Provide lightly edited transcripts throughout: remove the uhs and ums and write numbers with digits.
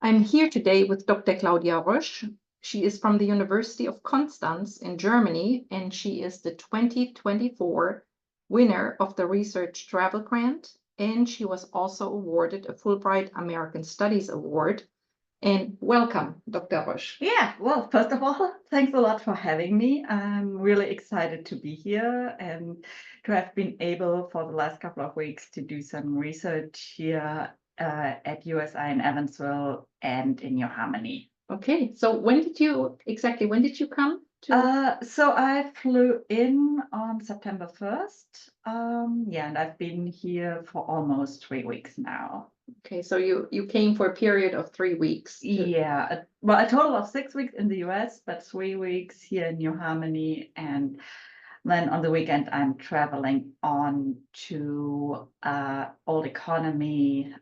I'm here today with Dr. Claudia Roesch. She is from the University of Konstanz in Germany, and she is the 2024 winner of the Research Travel Grant, and she was also awarded a Fulbright American Studies Award. And welcome, Dr. Roesch. Yeah, well, first of all, thanks a lot for having me. I'm really excited to be here and to have been able for the last couple of weeks to do some research here at USI in Evansville and in New Harmony. Okay, so when did you come to? So I flew in on September 1st. Yeah, and I've been here for almost 3 weeks now. Okay, so you came for a period of 3 weeks. Yeah, well, a total of 6 weeks in the US, but 3 weeks here in New Harmony. And then on the weekend, I'm traveling on to Old Economy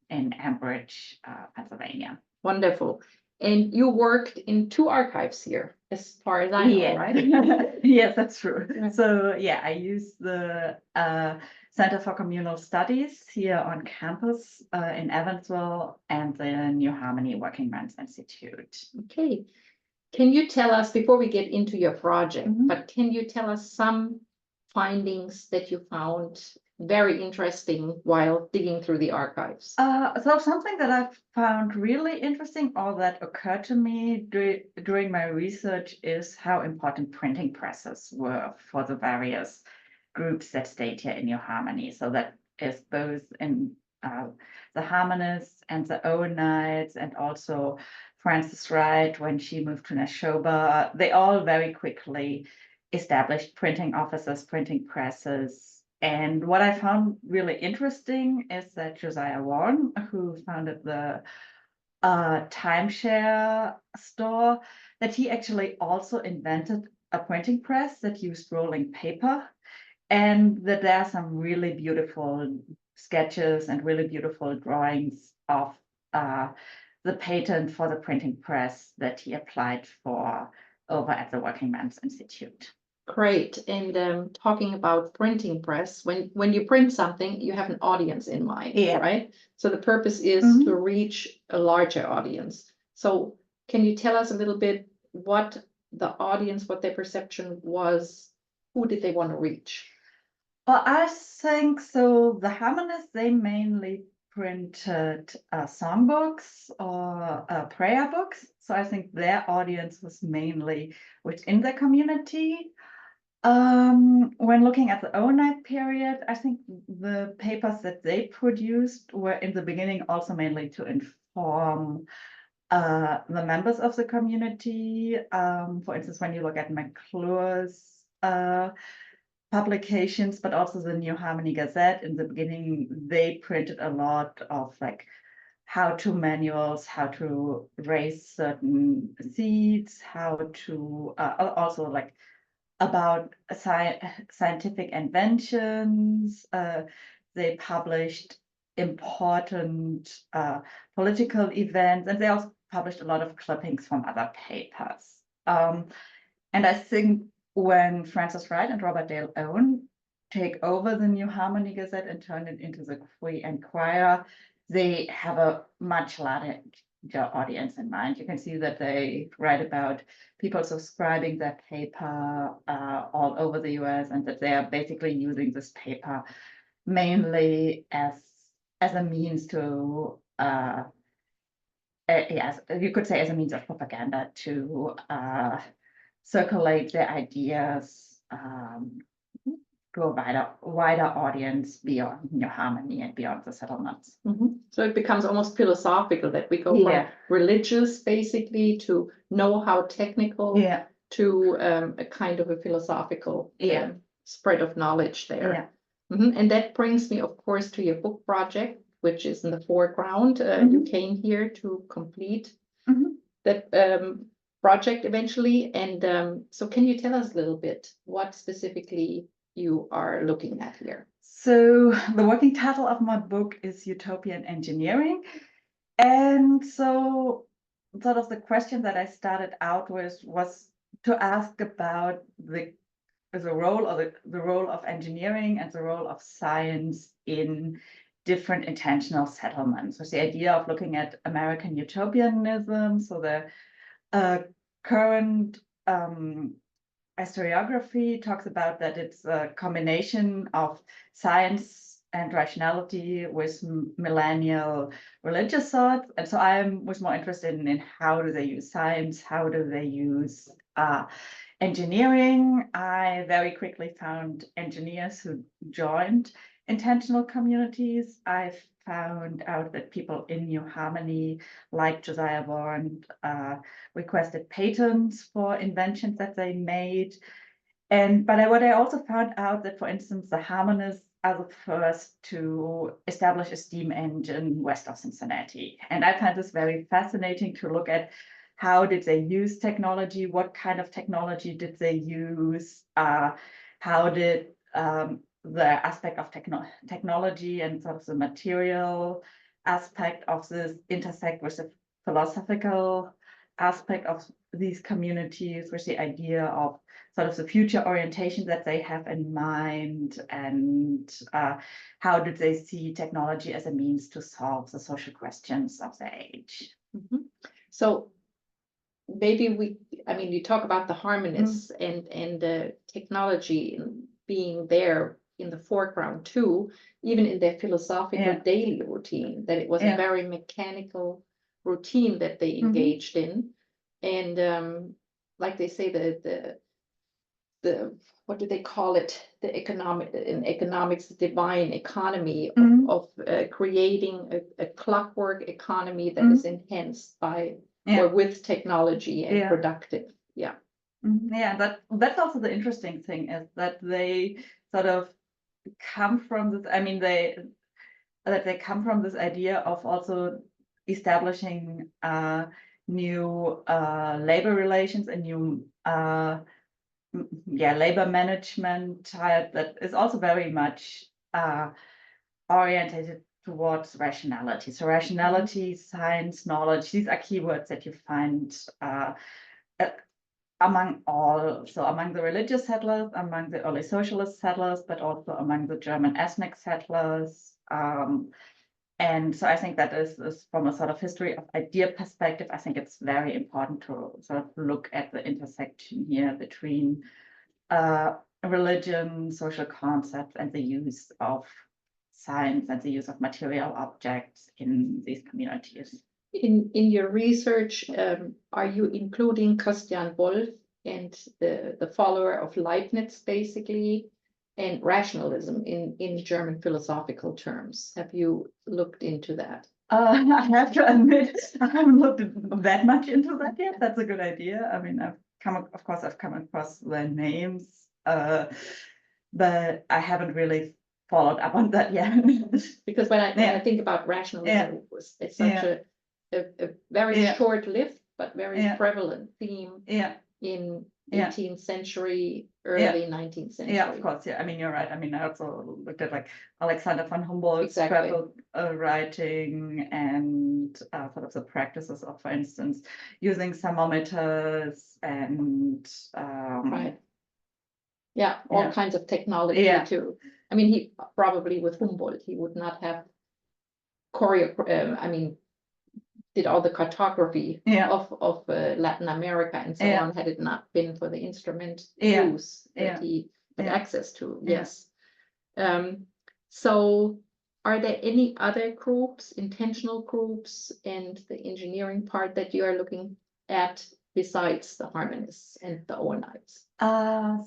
in Ambridge, Pennsylvania. Wonderful. And you worked in 2 archives here, as far as I know, right? Yes, that's true. Yeah. So yeah, I use the Center for Communal Studies here on campus in Evansville and the New Harmony Working Men's Institute. Okay. Can you tell us, before we get into your project, but can you tell us some findings that you found very interesting while digging through the archives? So something that I've found really interesting or that occurred to me during my research is how important printing presses were for the various groups that stayed here in New Harmony. So that is both in the Harmonists and the Owenites, and also Frances Wright when she moved to Nashoba. They all very quickly established printing offices, printing presses. And what I found really interesting is that Josiah Warren, who founded the timeshare store, that he actually also invented a printing press that used rolling paper, and that there are some really beautiful sketches and really beautiful drawings of the patent for the printing press that he applied for over at the Working Men's Institute. Great. And talking about printing press, when you print something, you have an audience in mind, right? So the purpose is to reach a larger audience. So can you tell us a little bit what the audience, what their perception was? Who did they want to reach? Well, I think so. The Harmonists, they mainly printed songbooks or prayer books. So I think their audience was mainly within the community. When looking at the Owenite period, I think the papers that they produced were in the beginning also mainly to inform the members of the community. For instance, when you look at McClure's publications, but also the New Harmony Gazette, in the beginning, they printed a lot of like how-to manuals, how to raise certain seeds, how to also like about scientific inventions. They published important political events, and they also published a lot of clippings from other papers. And I think when Frances Wright and Robert Dale Owen take over the New Harmony Gazette and turn it into the Free Enquirer, they have a much larger audience in mind. You can see that they write about people subscribing their paper all over the US, and that they are basically using this paper mainly as a means to yes, you could say as a means of propaganda to circulate their ideas to a wider audience beyond New Harmony and beyond the settlements. So it becomes almost philosophical, that we go from religious basically to know-how technical to a kind of a philosophical spread of knowledge there. And that brings me, of course, to your book project, which is in the foreground. You came here to complete that project eventually. And so can you tell us a little bit what specifically you are looking at here? So the working title of my book is Utopian Engineering. And so sort of the question that I started out with was to ask about the role of engineering and the role of science in different intentional settlements. So the idea of looking at American utopianism, so the current historiography talks about that it's a combination of science and rationality with millennial religious thoughts. And so I was more interested in how do they use science, how do they use engineering. I very quickly found engineers who joined intentional communities. I found out that people in New Harmony, like Josiah Warren, requested patents for inventions that they made. But what I also found out that, for instance, the Harmonists are the first to establish a steam engine west of Cincinnati. And I find this very fascinating to look at how did they use technology, what kind of technology did they use, how did the aspect of technology and sort of the material aspect of this intersect with the philosophical aspect of these communities, with the idea of sort of the future orientation that they have in mind, and how did they see technology as a means to solve the social questions of their age. Mm-hmm. So maybe you talk about the harmonists and the technology being there in the foreground too, even in their philosophical daily routine, that it was a very mechanical routine that they engaged in. And like they say, the what do they call it? The economics, divine economy of creating a clockwork economy that is enhanced by or with technology and productive. Yeah. Yeah, that's also the interesting thing, is that they sort of come from this. I mean, they come from this idea of also establishing new labor relations and new labor management type that is also very much oriented towards rationality. So rationality, science, knowledge, these are keywords that you find among the religious settlers, among the early socialist settlers, but also among the German ethnic settlers. And so I think that is from a sort of history of idea perspective, I think it's very important to sort of look at the intersection here between religion, social concepts, and the use of science and the use of material objects in these communities. In your research, are you including Christian Wolff and the follower of Leibniz, basically, and rationalism in German philosophical terms? Have you looked into that? I have to admit, I haven't looked that much into that yet. That's a good idea. I mean, I've come across their names, but I haven't really followed up on that yet. Because when I think about rationalism, it's such a very short-lived but very prevalent theme in 18th century, early 19th century. Yeah, of course. Yeah, I mean, you're right. I mean, I also looked at like Alexander von Humboldt's travel writing and sort of the practices of, for instance, using thermometers and all kinds of technology too. I mean, he probably, with Humboldt, he would not have did all the cartography of Latin America and so on, had it not been for the instrument use that he had access to. Yes. So are there any other groups, intentional groups, and the engineering part that you are looking at besides the harmonists and the Owenites?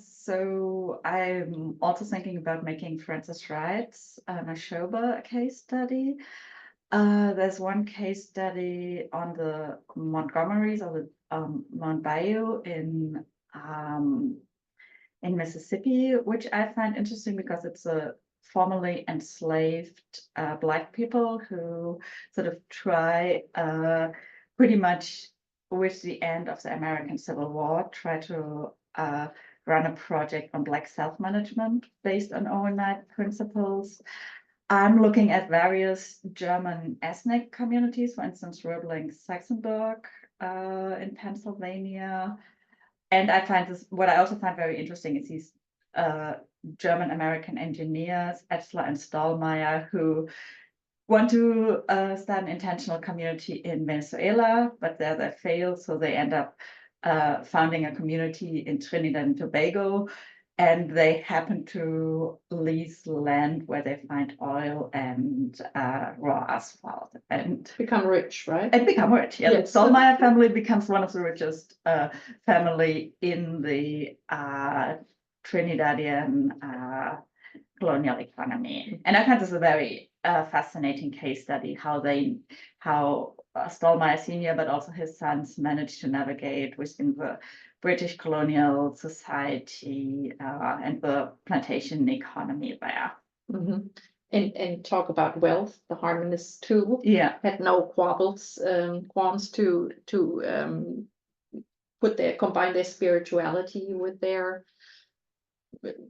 So I'm also thinking about making Frances Wright's Nashoba case study. There's one case study on the Montgomerys or the Mount Bayou in Mississippi, which I find interesting because it's a formerly enslaved Black people who sort of try pretty much with the end of the American Civil War, try to run a project on Black self-management based on Owenite principles. I'm looking at various German ethnic communities, for instance, Röbling-Saxenburg in Pennsylvania. And what I also find very interesting is these German-American engineers, Etzler and Stallmeyer, who want to start an intentional community in Venezuela, but there they fail, so they end up founding a community in Trinidad and Tobago, and they happen to lease land where they find oil and raw asphalt and become rich, right? And become rich. Yeah, yes. The Stolmeyer family becomes one of the richest family in the Trinidadian colonial economy. And I think this is a very fascinating case study how Stolmeyer Senior, but also his sons, managed to navigate within the British colonial society and the plantation economy there. Mm-hmm. And talk about wealth. The Harmonists too had no qualms to combine their spirituality with their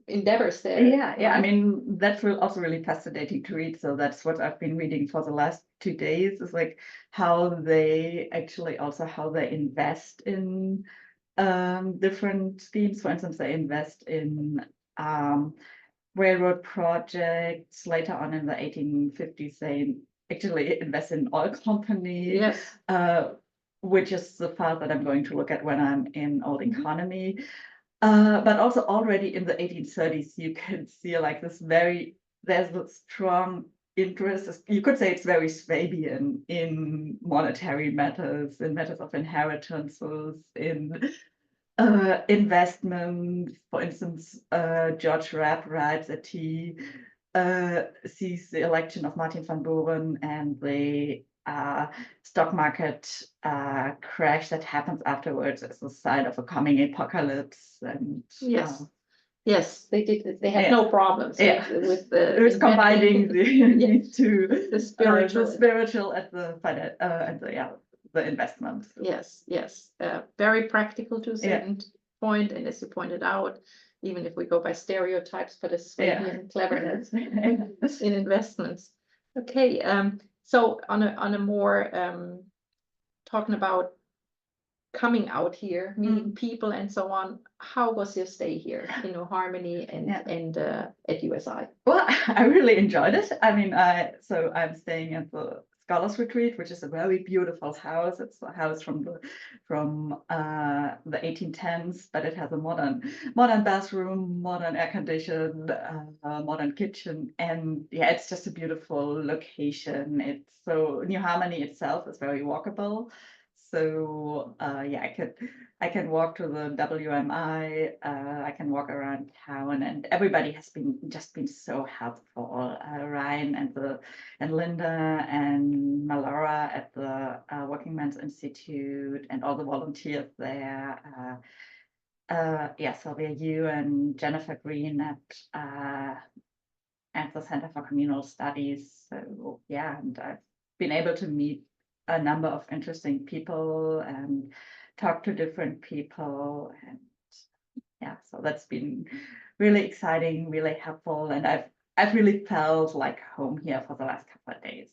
endeavors there. Yeah. I mean, that's also really fascinating to read. So that's what I've been reading for the last 2 days, is like how they invest in different schemes. For instance, they invest in railroad projects. Later on in the 1850s, they actually invest in oil company. Yes. Which is the part that I'm going to look at when I'm in old economy. But also already in the 1830s, you can see like there's a strong interest. You could say it's very Swabian in monetary matters, in matters of inheritances, in investment. For instance, George Rapp writes that he sees the election of Martin van Buren and the stock market crash that happens afterwards as a sign of a coming apocalypse. And yes, they did. They had no problems with the. It was combining these two, the spiritual at the investment. Yes. Very practical to a certain point, and as you pointed out, even if we go by stereotypes, but a Swabian cleverness in investments. Okay. So on a more talking about coming out here, meeting people and so on, how was your stay here in Harmony and at USI? Well, I really enjoyed it. I mean, I'm staying at the Scholars Retreat, which is a very beautiful house. It's a house from the 1810s, but it has a modern bathroom, modern air conditioned, modern kitchen, and it's just a beautiful location. New Harmony itself is very walkable. So I can walk to the WMI, I can walk around town, and everybody has been so helpful. Ryan and Linda and Malora at the Working Men's Institute and all the volunteers there. Sylvia Yu and Jennifer Green at the Center for Communal Studies. So and I've been able to meet a number of interesting people and talk to different people, and so that's been really exciting, really helpful, and I've really felt like home here for the last couple of days.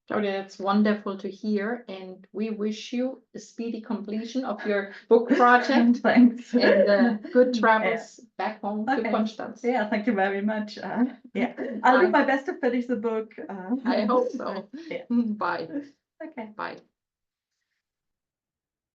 Claudia, that's wonderful to hear, and we wish you a speedy completion of your book project. Thanks. And good travels back home to Konstanz. Yeah, thank you very much. I'll do my best to finish the book. I hope so. Bye. Okay. Bye.